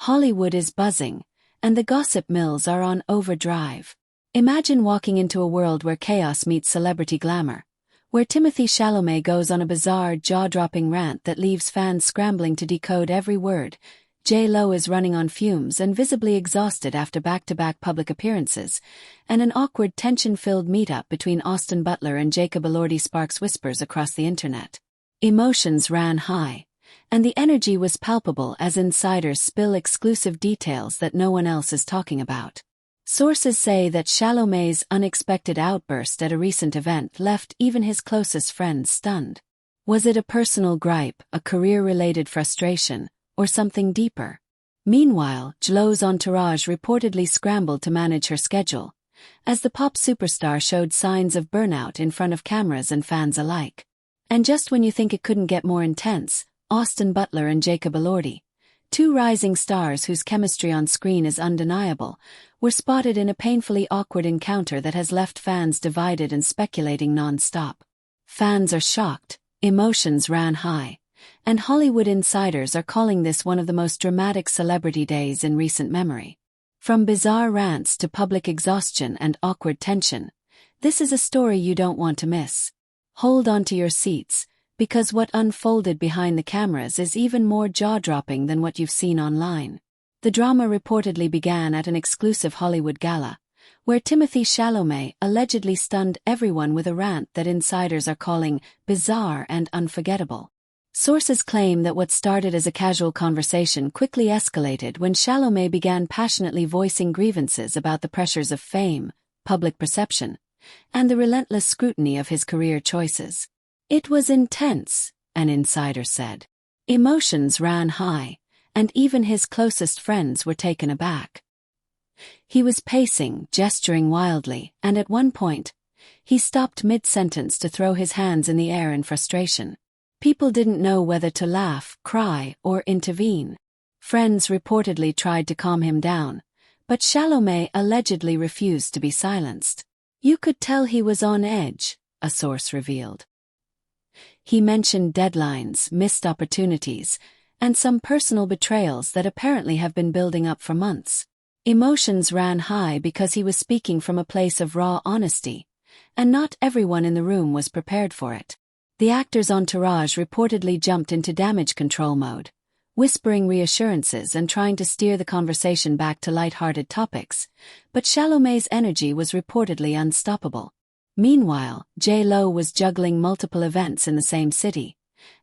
Hollywood is buzzing, and the gossip mills are on overdrive. Imagine walking into a world where chaos meets celebrity glamour, where Timothée Chalamet goes on a bizarre, jaw-dropping rant that leaves fans scrambling to decode every word. J.Lo is running on fumes and visibly exhausted after back-to-back public appearances, and an awkward, tension-filled meetup between Austin Butler and Butler-Elordi sparks whispers across the internet. Emotions ran high, and the energy was palpable as insiders spill exclusive details that no one else is talking about. Sources say that Chalamet's unexpected outburst at a recent event left even his closest friends stunned. Was it a personal gripe, a career-related frustration, or something deeper? Meanwhile, J.Lo's entourage reportedly scrambled to manage her schedule, as the pop superstar showed signs of burnout in front of cameras and fans alike. And just when you think it couldn't get more intense, Austin Butler and Butler-Elordi, two rising stars whose chemistry on screen is undeniable, were spotted in a painfully awkward encounter that has left fans divided and speculating non-stop. Fans are shocked, emotions ran high, and Hollywood insiders are calling this one of the most dramatic celebrity days in recent memory. From bizarre rants to public exhaustion and awkward tension, this is a story you don't want to miss. Hold on to your seats, because what unfolded behind the cameras is even more jaw-dropping than what you've seen online. The drama reportedly began at an exclusive Hollywood gala, where Timothée Chalamet allegedly stunned everyone with a rant that insiders are calling bizarre and unforgettable. Sources claim that what started as a casual conversation quickly escalated when Chalamet began passionately voicing grievances about the pressures of fame, public perception, and the relentless scrutiny of his career choices. It was intense, an insider said. Emotions ran high, and even his closest friends were taken aback. He was pacing, gesturing wildly, and at one point, he stopped mid-sentence to throw his hands in the air in frustration. People didn't know whether to laugh, cry, or intervene. Friends reportedly tried to calm him down, but Chalamet allegedly refused to be silenced. You could tell he was on edge, a source revealed. He mentioned deadlines, missed opportunities, and some personal betrayals that apparently have been building up for months. Emotions ran high because he was speaking from a place of raw honesty, and not everyone in the room was prepared for it. The actor's entourage reportedly jumped into damage control mode, whispering reassurances and trying to steer the conversation back to light-hearted topics, but Chalamet's energy was reportedly unstoppable. Meanwhile, J.Lo was juggling multiple events in the same city,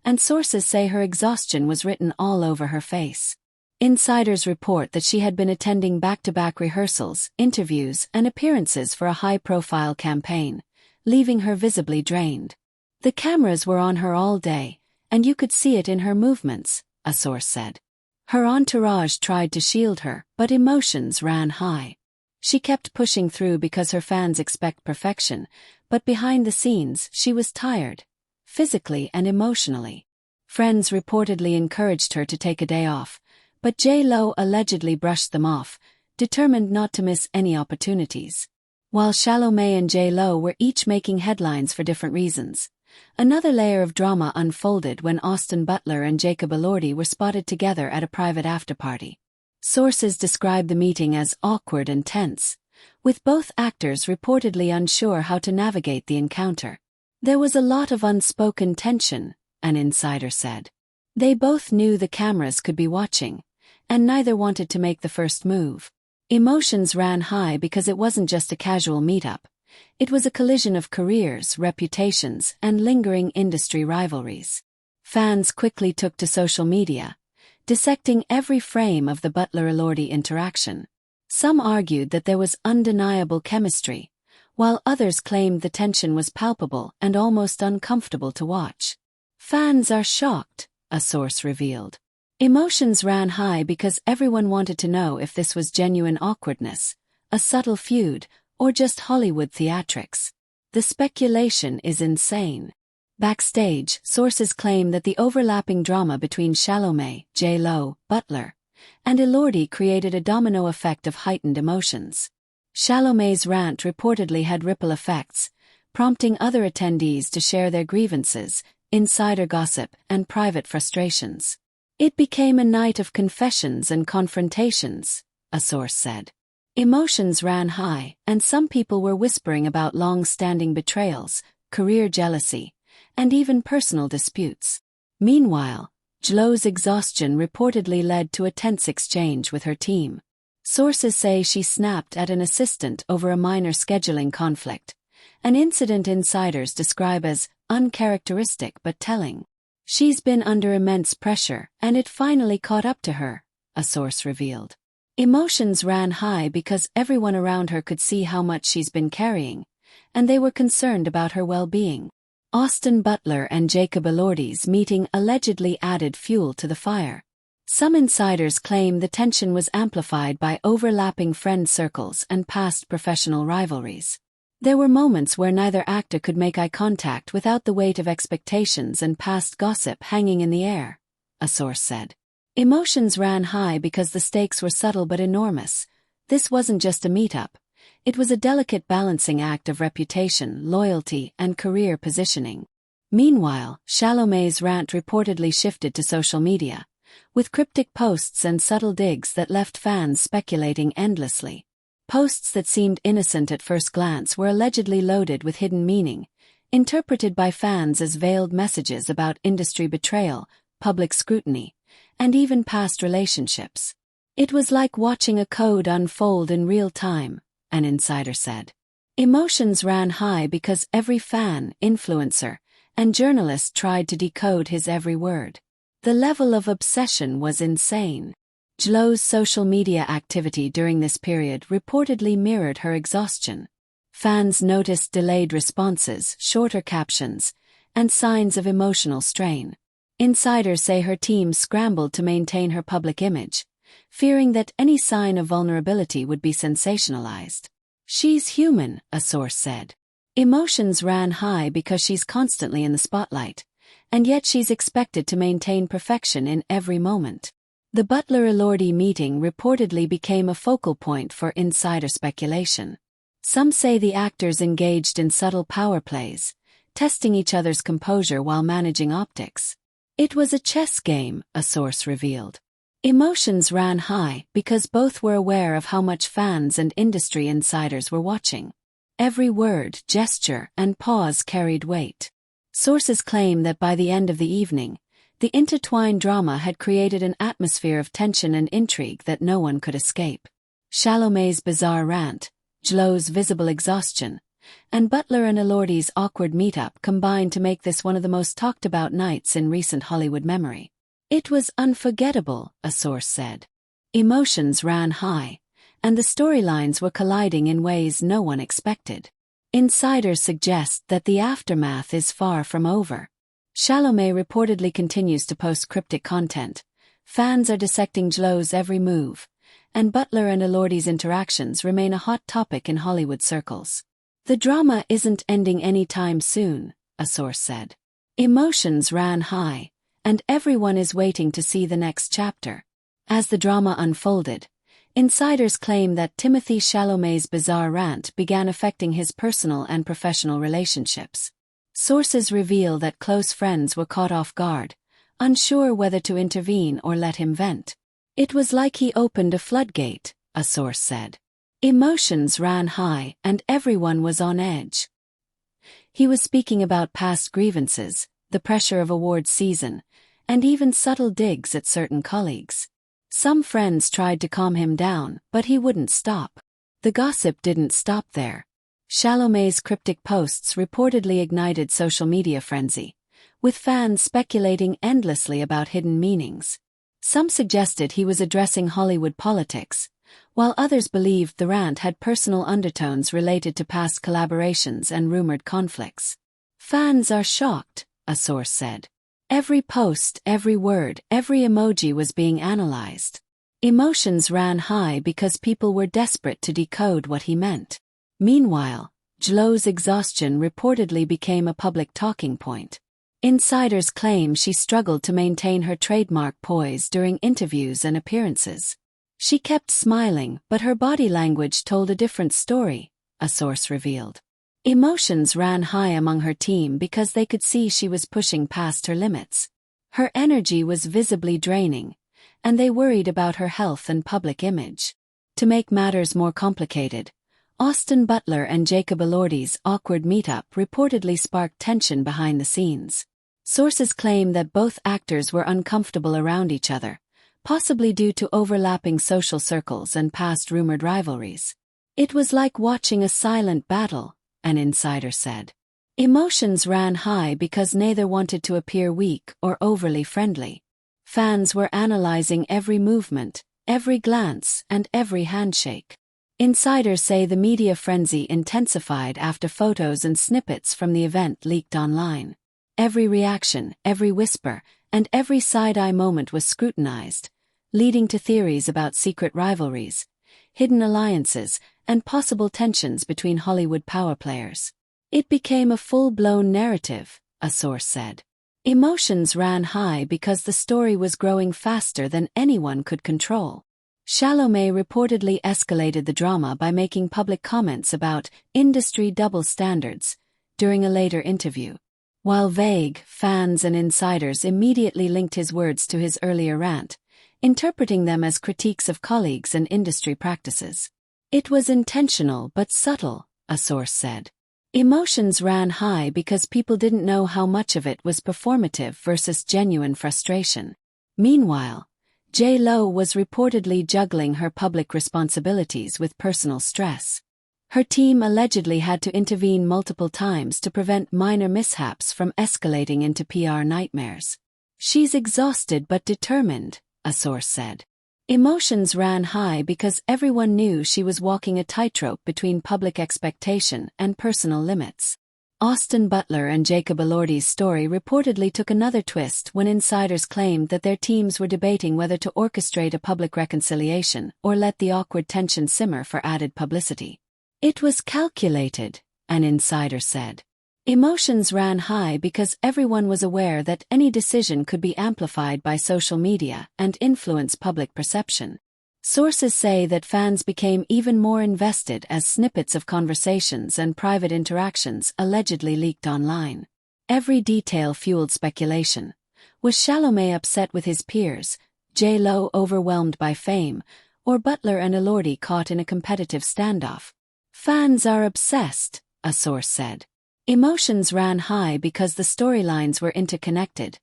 and sources say her exhaustion was written all over her face. Insiders report that she had been attending back-to-back rehearsals, interviews, and appearances for a high-profile campaign, leaving her visibly drained. The cameras were on her all day, and you could see it in her movements, a source said. Her entourage tried to shield her, but emotions ran high. She kept pushing through because her fans expect perfection, but behind the scenes she was tired, physically and emotionally. Friends reportedly encouraged her to take a day off, but J.Lo allegedly brushed them off, determined not to miss any opportunities. While Chalamet and J.Lo were each making headlines for different reasons, another layer of drama unfolded when Austin Butler and Butler-Elordi were spotted together at a private after-party. Sources describe the meeting as awkward and tense, with both actors reportedly unsure how to navigate the encounter. There was a lot of unspoken tension, an insider said. They both knew the cameras could be watching, and neither wanted to make the first move. Emotions ran high because it wasn't just a casual meetup. It was a collision of careers, reputations, and lingering industry rivalries. Fans quickly took to social media, dissecting every frame of the Butler-Elordi interaction. Some argued that there was undeniable chemistry, while others claimed the tension was palpable and almost uncomfortable to watch. Fans are shocked, a source revealed. Emotions ran high because everyone wanted to know if this was genuine awkwardness, a subtle feud, or just Hollywood theatrics. The speculation is insane. Backstage, sources claim that the overlapping drama between Chalamet, J.Lo, Butler, and Elordi created a domino effect of heightened emotions. Chalamet's rant reportedly had ripple effects, prompting other attendees to share their grievances, insider gossip, and private frustrations. It became a night of confessions and confrontations, a source said. Emotions ran high, and some people were whispering about long-standing betrayals, career jealousy, and even personal disputes. Meanwhile, Jlo's exhaustion reportedly led to a tense exchange with her team. Sources say she snapped at an assistant over a minor scheduling conflict, an incident insiders describe as uncharacteristic but telling. She's been under immense pressure, and it finally caught up to her, a source revealed. Emotions ran high because everyone around her could see how much she's been carrying, and they were concerned about her well-being. Austin Butler and Butler-Elordi's meeting allegedly added fuel to the fire. Some insiders claim the tension was amplified by overlapping friend circles and past professional rivalries. There were moments where neither actor could make eye contact without the weight of expectations and past gossip hanging in the air, a source said. Emotions ran high because the stakes were subtle but enormous. This wasn't just a meetup. It was a delicate balancing act of reputation, loyalty, and career positioning. Meanwhile, Chalamet's rant reportedly shifted to social media, with cryptic posts and subtle digs that left fans speculating endlessly. Posts that seemed innocent at first glance were allegedly loaded with hidden meaning, interpreted by fans as veiled messages about industry betrayal, public scrutiny, and even past relationships. It was like watching a code unfold in real time, an insider said. Emotions ran high because every fan, influencer, and journalist tried to decode his every word. The level of obsession was insane. Jlo's social media activity during this period reportedly mirrored her exhaustion. Fans noticed delayed responses, shorter captions, and signs of emotional strain. Insiders say her team scrambled to maintain her public image, fearing that any sign of vulnerability would be sensationalized. She's human, a source said. Emotions ran high because she's constantly in the spotlight, and yet she's expected to maintain perfection in every moment. The Butler-Elordi meeting reportedly became a focal point for insider speculation. Some say the actors engaged in subtle power plays, testing each other's composure while managing optics. It was a chess game, a source revealed. Emotions ran high because both were aware of how much fans and industry insiders were watching. Every word, gesture, and pause carried weight. Sources claim that by the end of the evening, the intertwined drama had created an atmosphere of tension and intrigue that no one could escape. Chalamet's bizarre rant, Jlo's visible exhaustion, and Butler and Elordi's awkward meetup combined to make this one of the most talked-about nights in recent Hollywood memory. It was unforgettable, a source said. Emotions ran high, and the storylines were colliding in ways no one expected. Insiders suggest that the aftermath is far from over. Chalamet reportedly continues to post cryptic content. Fans are dissecting Jlo's every move, and Butler and Elordi's interactions remain a hot topic in Hollywood circles. The drama isn't ending anytime soon, a source said. Emotions ran high, and everyone is waiting to see the next chapter. As the drama unfolded, insiders claim that Timothée Chalamet's bizarre rant began affecting his personal and professional relationships. Sources reveal that close friends were caught off guard, unsure whether to intervene or let him vent. It was like he opened a floodgate, a source said. Emotions ran high and everyone was on edge. He was speaking about past grievances, the pressure of awards season, and even subtle digs at certain colleagues. Some friends tried to calm him down, but he wouldn't stop. The gossip didn't stop there. Chalamet's cryptic posts reportedly ignited social media frenzy, with fans speculating endlessly about hidden meanings. Some suggested he was addressing Hollywood politics, while others believed the rant had personal undertones related to past collaborations and rumored conflicts. Fans are shocked, a source said. Every post, every word, every emoji was being analyzed. Emotions ran high because people were desperate to decode what he meant. Meanwhile, Jlo's exhaustion reportedly became a public talking point. Insiders claim she struggled to maintain her trademark poise during interviews and appearances. She kept smiling, but her body language told a different story, a source revealed. Emotions ran high among her team because they could see she was pushing past her limits. Her energy was visibly draining, and they worried about her health and public image. To make matters more complicated, Austin Butler and Butler-Elordi's awkward meetup reportedly sparked tension behind the scenes. Sources claim that both actors were uncomfortable around each other, possibly due to overlapping social circles and past rumored rivalries. It was like watching a silent battle, an insider said. Emotions ran high because neither wanted to appear weak or overly friendly. Fans were analyzing every movement, every glance, and every handshake. Insiders say the media frenzy intensified after photos and snippets from the event leaked online. Every reaction, every whisper, and every side-eye moment was scrutinized, leading to theories about secret rivalries, hidden alliances, and possible tensions between Hollywood power players. It became a full-blown narrative, a source said. Emotions ran high because the story was growing faster than anyone could control. Chalamet reportedly escalated the drama by making public comments about industry double standards during a later interview. While vague, fans and insiders immediately linked his words to his earlier rant, interpreting them as critiques of colleagues and industry practices. It was intentional but subtle, a source said. Emotions ran high because people didn't know how much of it was performative versus genuine frustration. Meanwhile, J.Lo was reportedly juggling her public responsibilities with personal stress. Her team allegedly had to intervene multiple times to prevent minor mishaps from escalating into PR nightmares. She's exhausted but determined, a source said. Emotions ran high because everyone knew she was walking a tightrope between public expectation and personal limits. Austin Butler and Butler-Elordi's story reportedly took another twist when insiders claimed that their teams were debating whether to orchestrate a public reconciliation or let the awkward tension simmer for added publicity. It was calculated, an insider said. Emotions ran high because everyone was aware that any decision could be amplified by social media and influence public perception. Sources say that fans became even more invested as snippets of conversations and private interactions allegedly leaked online. Every detail fueled speculation. Was Chalamet upset with his peers, J.Lo overwhelmed by fame, or Butler and Elordi caught in a competitive standoff? Fans are obsessed, a source said. Emotions ran high because the storylines were interconnected,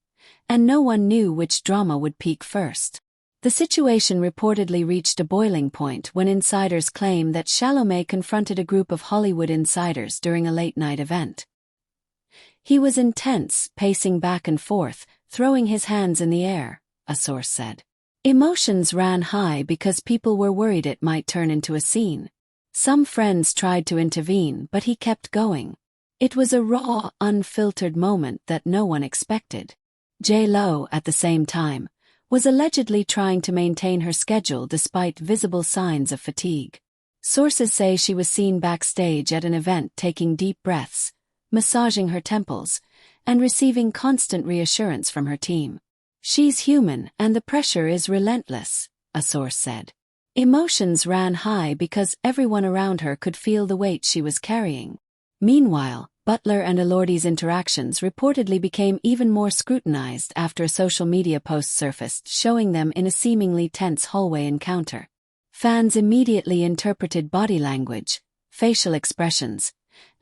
and no one knew which drama would peak first. The situation reportedly reached a boiling point when insiders claim that Chalamet confronted a group of Hollywood insiders during a late-night event. He was intense, pacing back and forth, throwing his hands in the air, a source said. Emotions ran high because people were worried it might turn into a scene. Some friends tried to intervene, but he kept going. It was a raw, unfiltered moment that no one expected. J.Lo, at the same time, was allegedly trying to maintain her schedule despite visible signs of fatigue. Sources say she was seen backstage at an event taking deep breaths, massaging her temples, and receiving constant reassurance from her team. She's human and the pressure is relentless, a source said. Emotions ran high because everyone around her could feel the weight she was carrying. Meanwhile, Butler and Elordi's interactions reportedly became even more scrutinized after a social media post surfaced showing them in a seemingly tense hallway encounter. Fans immediately interpreted body language, facial expressions,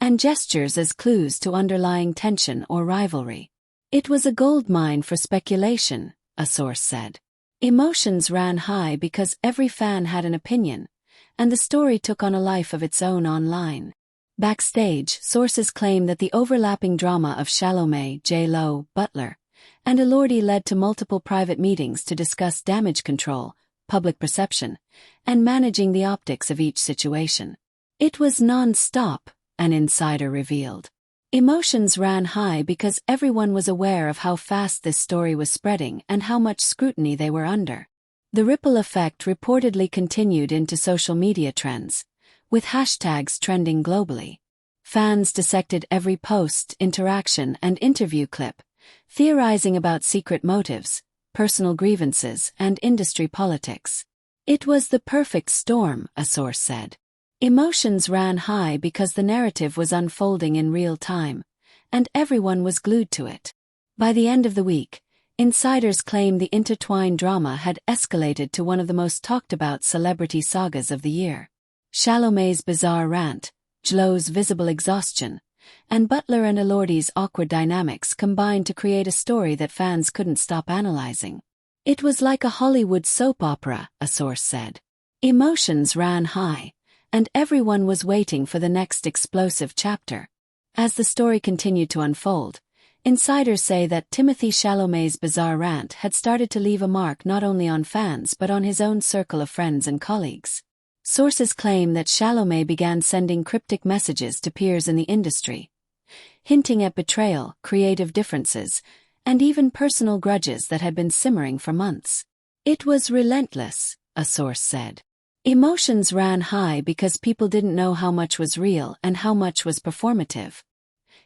and gestures as clues to underlying tension or rivalry. It was a goldmine for speculation, a source said. Emotions ran high because every fan had an opinion, and the story took on a life of its own online. Backstage, sources claim that the overlapping drama of Chalamet, J.Lo, Butler, and Elordi led to multiple private meetings to discuss damage control, public perception, and managing the optics of each situation. It was non-stop, an insider revealed. Emotions ran high because everyone was aware of how fast this story was spreading and how much scrutiny they were under. The ripple effect reportedly continued into social media trends, with hashtags trending globally. Fans dissected every post, interaction, and interview clip, theorizing about secret motives, personal grievances, and industry politics. It was the perfect storm, a source said. Emotions ran high because the narrative was unfolding in real time, and everyone was glued to it. By the end of the week, Insiders claim the intertwined drama had escalated to one of the most talked-about celebrity sagas of the year. Chalamet's bizarre rant, Jlo's visible exhaustion, and Butler-Elordi's awkward dynamics combined to create a story that fans couldn't stop analyzing. It was like a Hollywood soap opera, a source said. Emotions ran high, and everyone was waiting for the next explosive chapter. As the story continued to unfold, insiders say that Timothée Chalamet's bizarre rant had started to leave a mark not only on fans but on his own circle of friends and colleagues. Sources claim that Chalamet began sending cryptic messages to peers in the industry, hinting at betrayal, creative differences, and even personal grudges that had been simmering for months. It was relentless, a source said. Emotions ran high because people didn't know how much was real and how much was performative.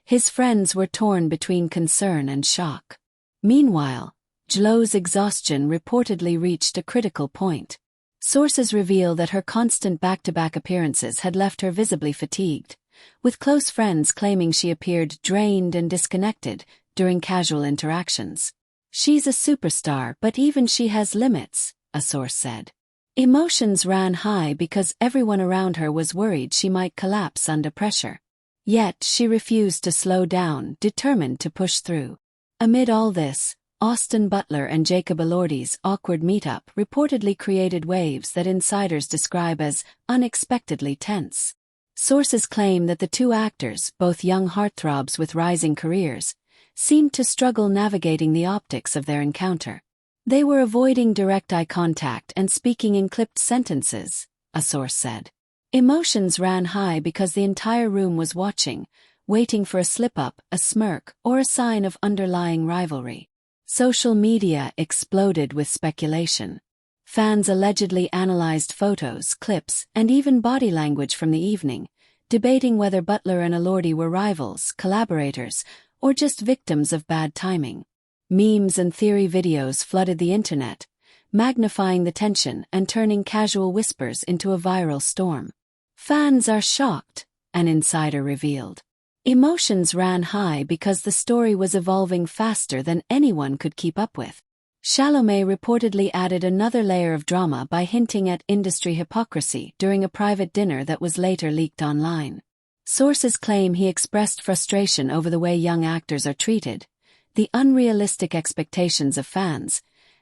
His friends were torn between concern and shock. Meanwhile, Jlo's exhaustion reportedly reached a critical point. Sources reveal that her constant back-to-back appearances had left her visibly fatigued, with close friends claiming she appeared drained and disconnected during casual interactions. She's a superstar, but even she has limits, a source said. Emotions ran high because everyone around her was worried she might collapse under pressure. Yet she refused to slow down, determined to push through. Amid all this, Austin Butler and Elordi's awkward meetup reportedly created waves that insiders describe as unexpectedly tense. Sources claim that the two actors, both young heartthrobs with rising careers, seemed to struggle navigating the optics of their encounter. They were avoiding direct eye contact and speaking in clipped sentences, a source said. Emotions ran high because the entire room was watching, waiting for a slip-up, a smirk, or a sign of underlying rivalry. Social media exploded with speculation. Fans allegedly analyzed photos, clips, and even body language from the evening, debating whether Butler and Elordi were rivals, collaborators, or just victims of bad timing. Memes and theory videos flooded the internet, magnifying the tension and turning casual whispers into a viral storm. Fans are shocked, an insider revealed. Emotions ran high because the story was evolving faster than anyone could keep up with. Chalamet reportedly added another layer of drama by hinting at industry hypocrisy during a private dinner that was later leaked online. Sources claim he expressed frustration over the way young actors are treated, the unrealistic expectations of fans,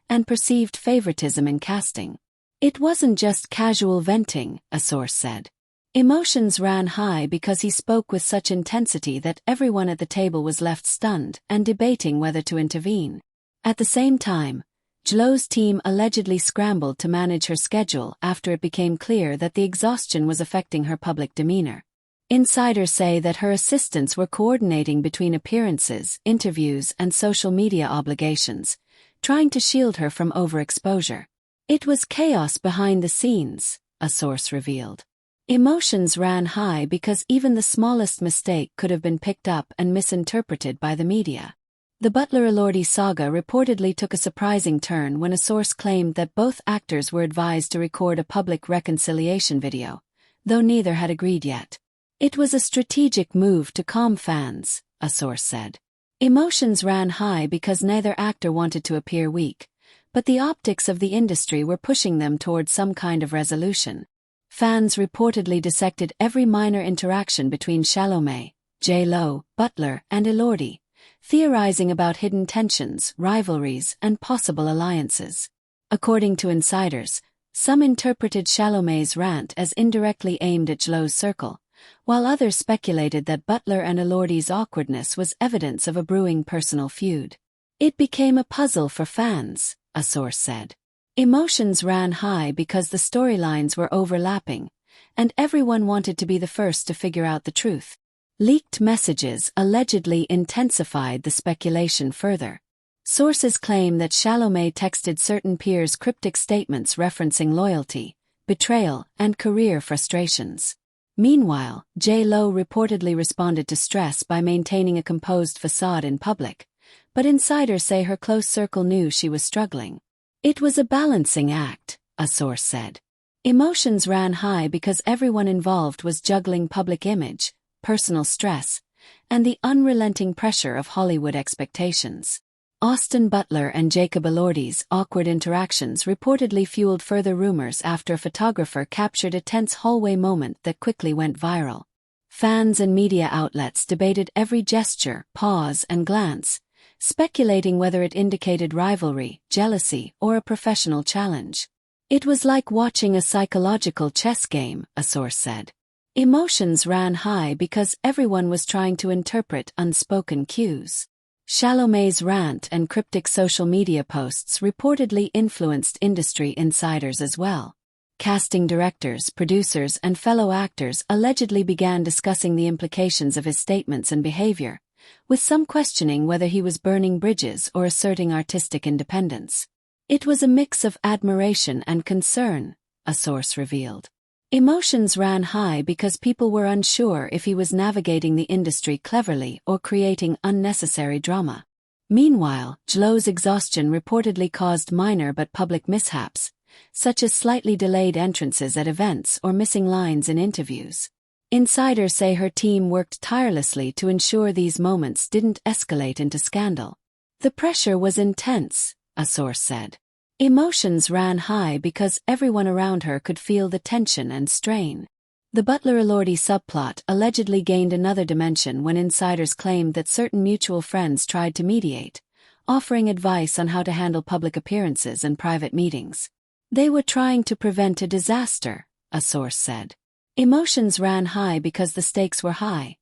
and perceived favoritism in casting. It wasn't just casual venting, a source said. Emotions ran high because he spoke with such intensity that everyone at the table was left stunned and debating whether to intervene. At the same time, Jlo's team allegedly scrambled to manage her schedule after it became clear that the exhaustion was affecting her public demeanor. Insiders say that her assistants were coordinating between appearances, interviews, and social media obligations, trying to shield her from overexposure. It was chaos behind the scenes, a source revealed. Emotions ran high because even the smallest mistake could have been picked up and misinterpreted by the media. The Butler-Elordi saga reportedly took a surprising turn when a source claimed that both actors were advised to record a public reconciliation video, though neither had agreed yet. It was a strategic move to calm fans, a source said. Emotions ran high because neither actor wanted to appear weak, but the optics of the industry were pushing them toward some kind of resolution. Fans reportedly dissected every minor interaction between Chalamet, Jlo, Butler, and Elordi, theorizing about hidden tensions, rivalries, and possible alliances. According to insiders, some interpreted Chalamet's rant as indirectly aimed at Jlo's circle, while others speculated that Butler and Elordi's awkwardness was evidence of a brewing personal feud. It became a puzzle for fans, a source said. Emotions ran high because the storylines were overlapping, and everyone wanted to be the first to figure out the truth. Leaked messages allegedly intensified the speculation further. Sources claim that Chalamet texted certain peers cryptic statements referencing loyalty, betrayal, and career frustrations. Meanwhile, Jlo reportedly responded to stress by maintaining a composed facade in public, but insiders say her close circle knew she was struggling. It was a balancing act, a source said. Emotions ran high because everyone involved was juggling public image, personal stress, and the unrelenting pressure of Hollywood expectations. Austin Butler and Butler-Elordi's awkward interactions reportedly fueled further rumors after a photographer captured a tense hallway moment that quickly went viral. Fans and media outlets debated every gesture, pause, and glance, speculating whether it indicated rivalry, jealousy, or a professional challenge. It was like watching a psychological chess game, a source said. Emotions ran high because everyone was trying to interpret unspoken cues. Chalamet's rant and cryptic social media posts reportedly influenced industry insiders as well. Casting directors, producers, and fellow actors allegedly began discussing the implications of his statements and behavior, with some questioning whether he was burning bridges or asserting artistic independence. It was a mix of admiration and concern, a source revealed. Emotions ran high because people were unsure if he was navigating the industry cleverly or creating unnecessary drama. Meanwhile, Jlo's exhaustion reportedly caused minor but public mishaps, such as slightly delayed entrances at events or missing lines in interviews. Insiders say her team worked tirelessly to ensure these moments didn't escalate into scandal. The pressure was intense, a source said. Emotions ran high because everyone around her could feel the tension and strain. The Butler-Elordi subplot allegedly gained another dimension when insiders claimed that certain mutual friends tried to mediate, offering advice on how to handle public appearances and private meetings. They were trying to prevent a disaster, a source said. Emotions ran high because the stakes were high.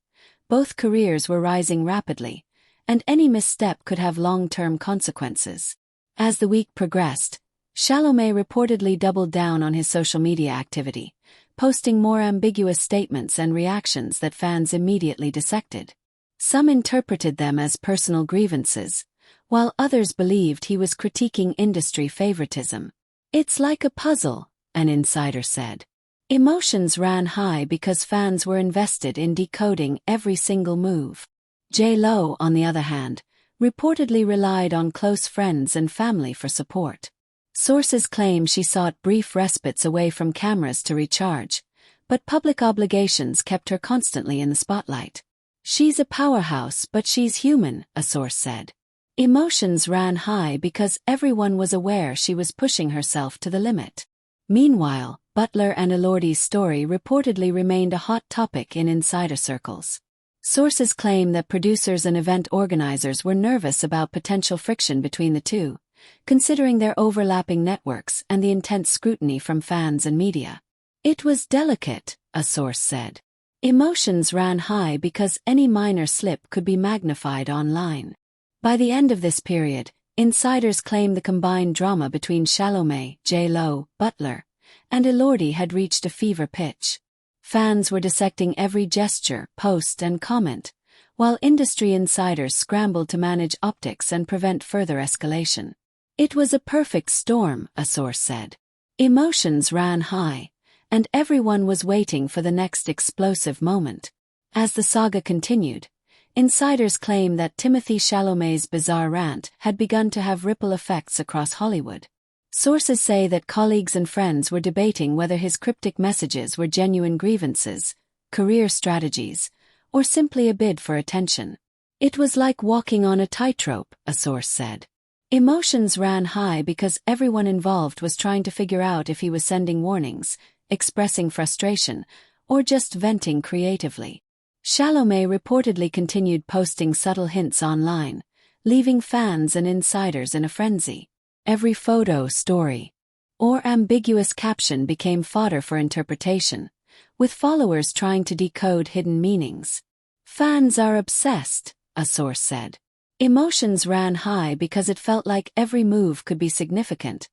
Both careers were rising rapidly, and any misstep could have long-term consequences. As the week progressed, Chalamet reportedly doubled down on his social media activity, posting more ambiguous statements and reactions that fans immediately dissected. Some interpreted them as personal grievances, while others believed he was critiquing industry favoritism. It's like a puzzle, an insider said. Emotions ran high because fans were invested in decoding every single move. J.Lo, on the other hand, reportedly relied on close friends and family for support. Sources claim she sought brief respites away from cameras to recharge, but public obligations kept her constantly in the spotlight. She's a powerhouse, but she's human, a source said. Emotions ran high because everyone was aware she was pushing herself to the limit. Meanwhile, Butler and Elordi's story reportedly remained a hot topic in insider circles. Sources claim that producers and event organizers were nervous about potential friction between the two, considering their overlapping networks and the intense scrutiny from fans and media. It was delicate, a source said. Emotions ran high because any minor slip could be magnified online. By the end of this period, insiders claim the combined drama between Chalamet, J.Lo, Butler, and Elordi had reached a fever pitch. Fans were dissecting every gesture, post, and comment, while industry insiders scrambled to manage optics and prevent further escalation. It was a perfect storm, a source said. Emotions ran high, and everyone was waiting for the next explosive moment. As the saga continued, insiders claim that Timothée Chalamet's bizarre rant had begun to have ripple effects across Hollywood. Sources say that colleagues and friends were debating whether his cryptic messages were genuine grievances, career strategies, or simply a bid for attention. It was like walking on a tightrope, a source said. Emotions ran high because everyone involved was trying to figure out if he was sending warnings, expressing frustration, or just venting creatively. Chalamet reportedly continued posting subtle hints online, leaving fans and insiders in a frenzy. Every photo, story, or ambiguous caption became fodder for interpretation, with followers trying to decode hidden meanings. Fans are obsessed, a source said. Emotions ran high because it felt like every move could be significant,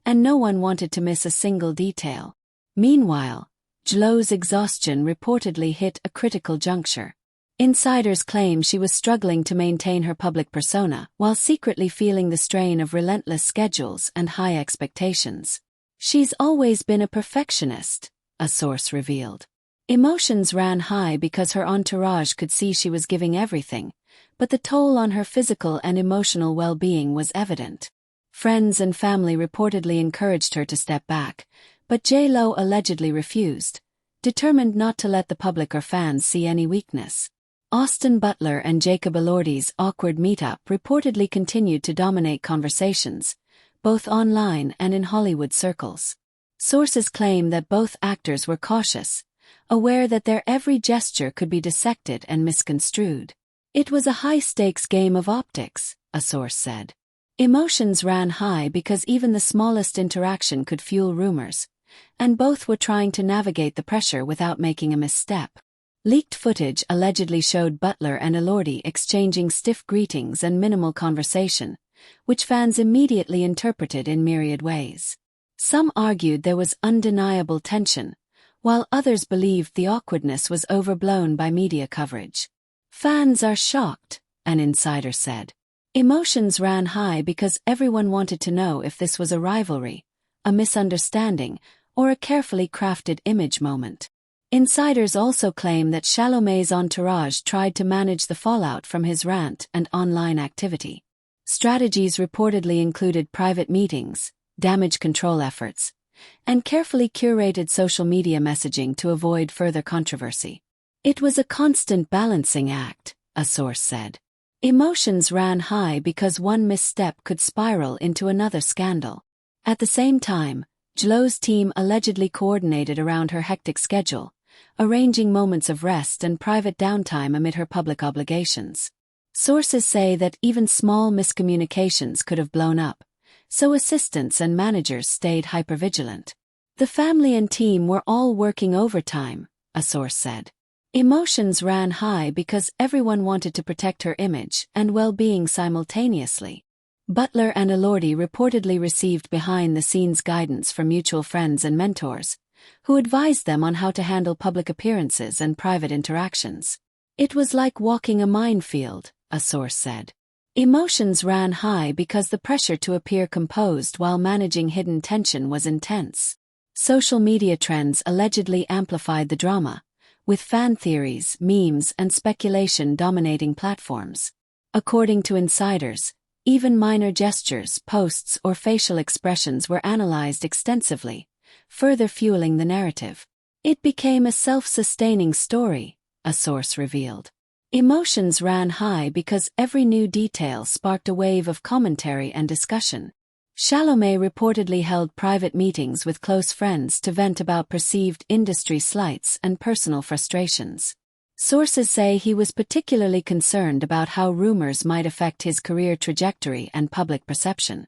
and no one wanted to miss a single detail. Meanwhile, Jlo's exhaustion reportedly hit a critical juncture. Insiders claim she was struggling to maintain her public persona while secretly feeling the strain of relentless schedules and high expectations. She's always been a perfectionist, a source revealed. Emotions ran high because her entourage could see she was giving everything, but the toll on her physical and emotional well-being was evident. Friends and family reportedly encouraged her to step back, but J.Lo allegedly refused, determined not to let the public or fans see any weakness. Austin Butler and Jacob-Elordi's awkward meetup reportedly continued to dominate conversations, both online and in Hollywood circles. Sources claim that both actors were cautious, aware that their every gesture could be dissected and misconstrued. It was a high-stakes game of optics, a source said. Emotions ran high because even the smallest interaction could fuel rumors, and both were trying to navigate the pressure without making a misstep. Leaked footage allegedly showed Butler and Elordi exchanging stiff greetings and minimal conversation, which fans immediately interpreted in myriad ways. Some argued there was undeniable tension, while others believed the awkwardness was overblown by media coverage. Fans are shocked, an insider said. Emotions ran high because everyone wanted to know if this was a rivalry, a misunderstanding, or a carefully crafted image moment. Insiders also claim that Chalamet's entourage tried to manage the fallout from his rant and online activity. Strategies reportedly included private meetings, damage control efforts, and carefully curated social media messaging to avoid further controversy. It was a constant balancing act, a source said. Emotions ran high because one misstep could spiral into another scandal. At the same time, Jlo's team allegedly coordinated around her hectic schedule, arranging moments of rest and private downtime amid her public obligations. Sources say that even small miscommunications could have blown up, so assistants and managers stayed hypervigilant. The family and team were all working overtime, a source said. Emotions ran high because everyone wanted to protect her image and well-being simultaneously. Butler and Elordi reportedly received behind-the-scenes guidance from mutual friends and mentors, who advised them on how to handle public appearances and private interactions. It was like walking a minefield, a source said. Emotions ran high because the pressure to appear composed while managing hidden tension was intense. Social media trends allegedly amplified the drama, with fan theories, memes, and speculation dominating platforms. According to insiders, even minor gestures, posts, or facial expressions were analyzed extensively, further fueling the narrative. It became a self-sustaining story, a source revealed. Emotions ran high because every new detail sparked a wave of commentary and discussion. Chalamet reportedly held private meetings with close friends to vent about perceived industry slights and personal frustrations. Sources say he was particularly concerned about how rumors might affect his career trajectory and public perception.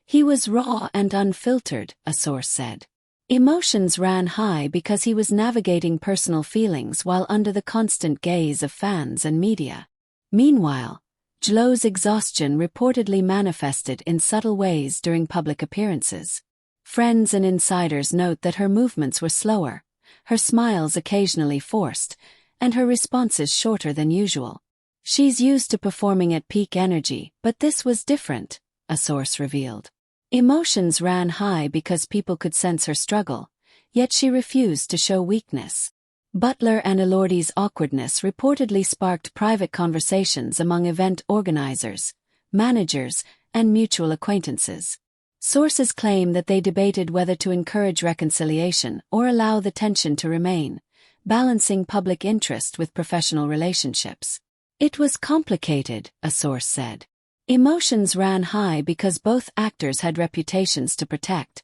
He was raw and unfiltered, a source said. Emotions ran high because he was navigating personal feelings while under the constant gaze of fans and media. Meanwhile, Jlo's exhaustion reportedly manifested in subtle ways during public appearances. Friends and insiders note that her movements were slower, her smiles occasionally forced, and her responses shorter than usual. She's used to performing at peak energy, but this was different, a source revealed. Emotions ran high because people could sense her struggle, yet she refused to show weakness. Butler and Elordi's awkwardness reportedly sparked private conversations among event organizers, managers, and mutual acquaintances. Sources claim that they debated whether to encourage reconciliation or allow the tension to remain, balancing public interest with professional relationships. It was complicated, a source said. Emotions ran high because both actors had reputations to protect,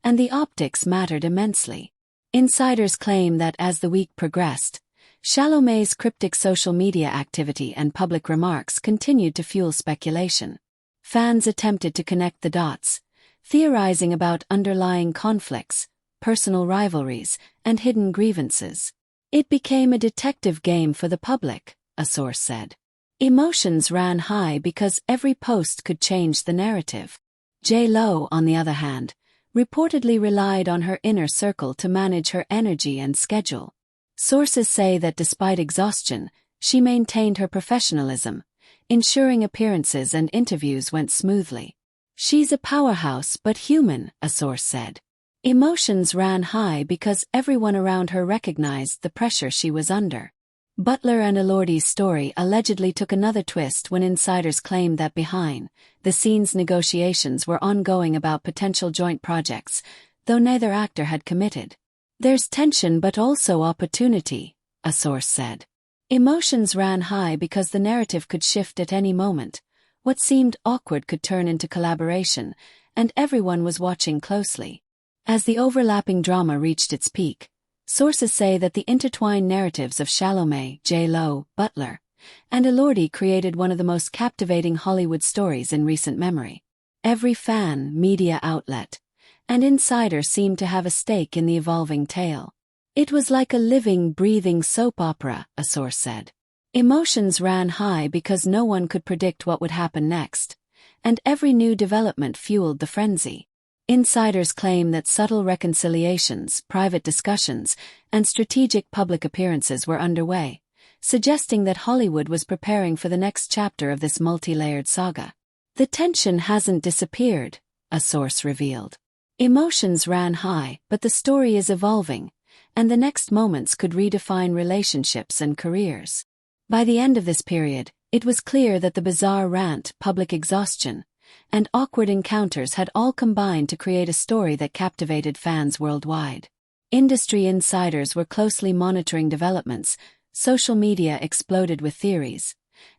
and the optics mattered immensely. Insiders claim that as the week progressed, Chalamet's cryptic social media activity and public remarks continued to fuel speculation. Fans attempted to connect the dots, theorizing about underlying conflicts, personal rivalries, and hidden grievances. It became a detective game for the public, a source said. Emotions ran high because every post could change the narrative. J.Lo, on the other hand, reportedly relied on her inner circle to manage her energy and schedule. Sources say that despite exhaustion, she maintained her professionalism, ensuring appearances and interviews went smoothly. She's a powerhouse but human, a source said. Emotions ran high because everyone around her recognized the pressure she was under. Butler and Elordi's story allegedly took another twist when insiders claimed that behind-the-scenes negotiations were ongoing about potential joint projects, though neither actor had committed. There's tension but also opportunity, a source said. Emotions ran high because the narrative could shift at any moment. What seemed awkward could turn into collaboration, and everyone was watching closely. As the overlapping drama reached its peak, sources say that the intertwined narratives of Chalamet, J.Lo, Butler, and Elordi created one of the most captivating Hollywood stories in recent memory. Every fan, media outlet, and insider seemed to have a stake in the evolving tale. It was like a living, breathing soap opera, a source said. Emotions ran high because no one could predict what would happen next, and every new development fueled the frenzy. Insiders claim that subtle reconciliations, private discussions, and strategic public appearances were underway, suggesting that Hollywood was preparing for the next chapter of this multi-layered saga. The tension hasn't disappeared, a source revealed. Emotions ran high, but the story is evolving, and the next moments could redefine relationships and careers. By the end of this period, it was clear that the bizarre rant, public exhaustion, and awkward encounters had all combined to create a story that captivated fans worldwide. Industry insiders were closely monitoring developments, social media exploded with theories,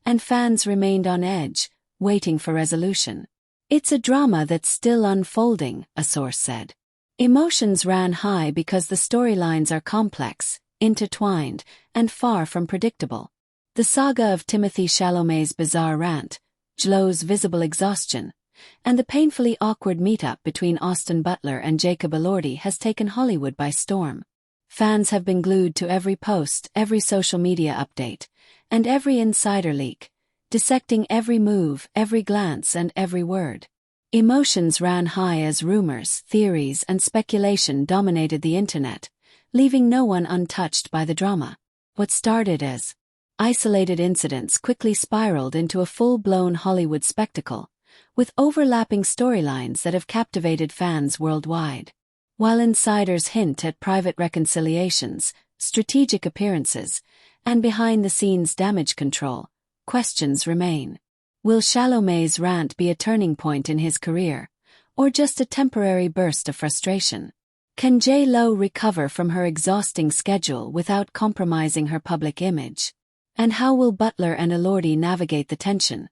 and fans remained on edge, waiting for resolution. It's a drama that's still unfolding, a source said. Emotions ran high because the storylines are complex, intertwined, and far from predictable. The saga of Timothée Chalamet's bizarre rant, J.Lo's visible exhaustion, and the painfully awkward meetup between Austin Butler and Elordi has taken Hollywood by storm. Fans have been glued to every post, every social media update, and every insider leak, dissecting every move, every glance, and every word. Emotions ran high as rumors, theories, and speculation dominated the internet, leaving no one untouched by the drama. What started as isolated incidents quickly spiraled into a full-blown Hollywood spectacle, with overlapping storylines that have captivated fans worldwide. While insiders hint at private reconciliations, strategic appearances, and behind-the-scenes damage control, questions remain. Will Chalamet's rant be a turning point in his career, or just a temporary burst of frustration? Can J.Lo recover from her exhausting schedule without compromising her public image? And how will Butler and Elordi navigate the tension?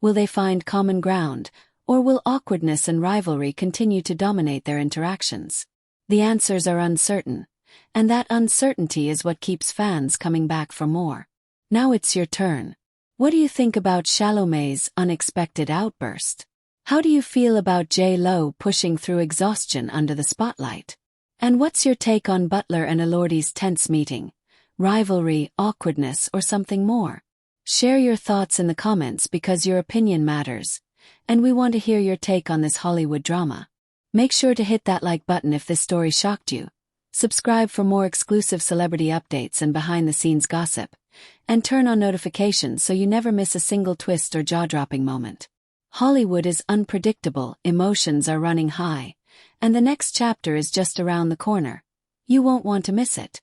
Will they find common ground, or will awkwardness and rivalry continue to dominate their interactions? The answers are uncertain, and that uncertainty is what keeps fans coming back for more. Now it's your turn. What do you think about Chalamet's unexpected outburst? How do you feel about J.Lo pushing through exhaustion under the spotlight? And what's your take on Butler and Elordi's tense meeting? Rivalry, awkwardness, or something more? Share your thoughts in the comments because your opinion matters, and we want to hear your take on this Hollywood drama. Make sure to hit that like button if this story shocked you. Subscribe for more exclusive celebrity updates and behind-the-scenes gossip, and turn on notifications so you never miss a single twist or jaw-dropping moment. Hollywood is unpredictable, emotions are running high, and the next chapter is just around the corner. You won't want to miss it.